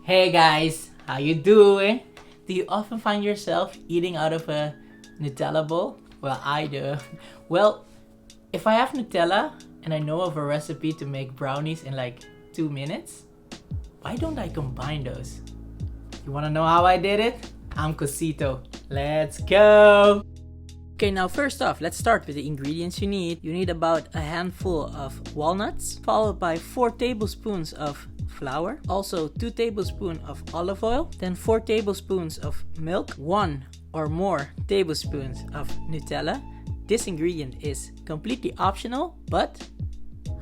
Hey guys, how you doing? Do you often find yourself eating out of a Nutella bowl? Well, I do. Well, if I have Nutella and I know of a recipe to make brownies in like 2 minutes, why don't I combine those? You wanna know how I did it? I'm Cosito. Let's go! Okay, now first off, let's start with the ingredients you need. You need about a handful of walnuts, followed by 4 tablespoons of flour, also 2 tablespoons of olive oil, then 4 tablespoons of milk, 1 or more tablespoons of Nutella. This ingredient is completely optional, but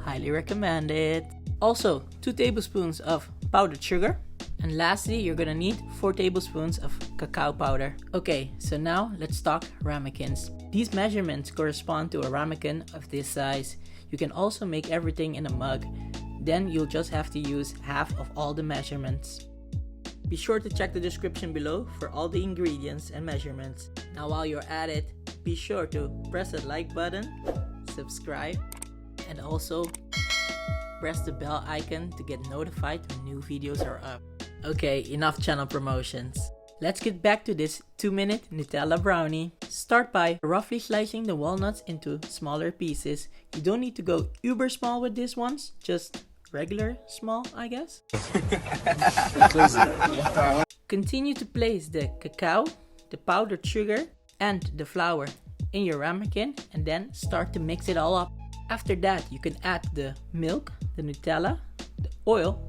highly recommended. Also 2 tablespoons of powdered sugar. And lastly, you're gonna need 4 tablespoons of cacao powder. Okay, so now let's talk ramekins. These measurements correspond to a ramekin of this size. You can also make everything in a mug. Then you'll just have to use half of all the measurements. Be sure to check the description below for all the ingredients and measurements. Now while you're at it, be sure to press the like button, subscribe, and also press the bell icon to get notified when new videos are up. Okay, enough channel promotions. Let's get back to this 2-minute Nutella brownie. Start by roughly slicing the walnuts into smaller pieces. You don't need to go uber small with these ones, just regular small, I guess. Continue to place the cacao, the powdered sugar, and the flour in your ramekin and then start to mix it all up. After that, you can add the milk, the Nutella, the oil,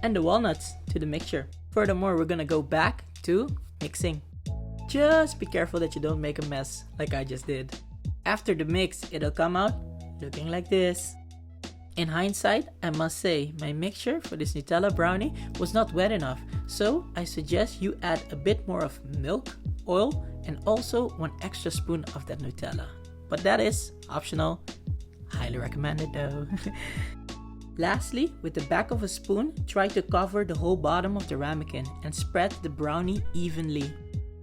and the walnuts to the mixture. Furthermore, we're gonna go back to mixing. Just be careful that you don't make a mess like I just did. After the mix, it'll come out looking like this. In hindsight, I must say my mixture for this Nutella brownie was not wet enough, so I suggest you add a bit more of milk, oil, and also 1 extra spoon of that Nutella. But that is optional. Highly recommended though. Lastly, with the back of a spoon, try to cover the whole bottom of the ramekin and spread the brownie evenly.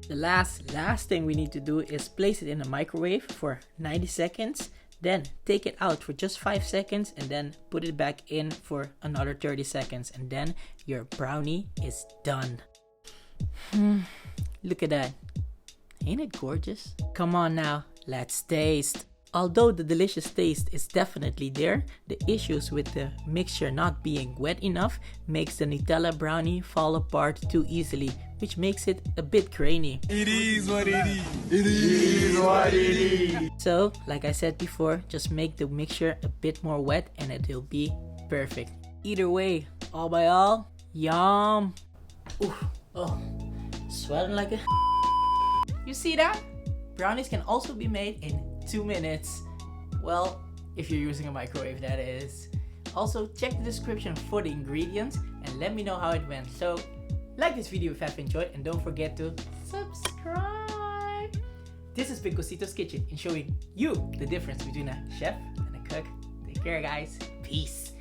The last thing we need to do is place it in a microwave for 90 seconds, then take it out for just 5 seconds and then put it back in for another 30 seconds and then your brownie is done. Look at that. Ain't it gorgeous? Come on now, let's taste. Although the delicious taste is definitely there, the issues with the mixture not being wet enough makes the Nutella brownie fall apart too easily, which makes it a bit grainy. It is what it is. It is what it is. So, like I said before, just make the mixture a bit more wet and it'll be perfect. Either way, all by all, yum! Ooh, oh, sweating like a You see that? Brownies can also be made in 2 minutes. Well, if you're using a microwave, that is. Also, check the description for the ingredients and let me know how it went. So, like this video if you have enjoyed and don't forget to subscribe. This has been Cosito's Kitchen in showing you the difference between a chef and a cook. Take care, guys. Peace.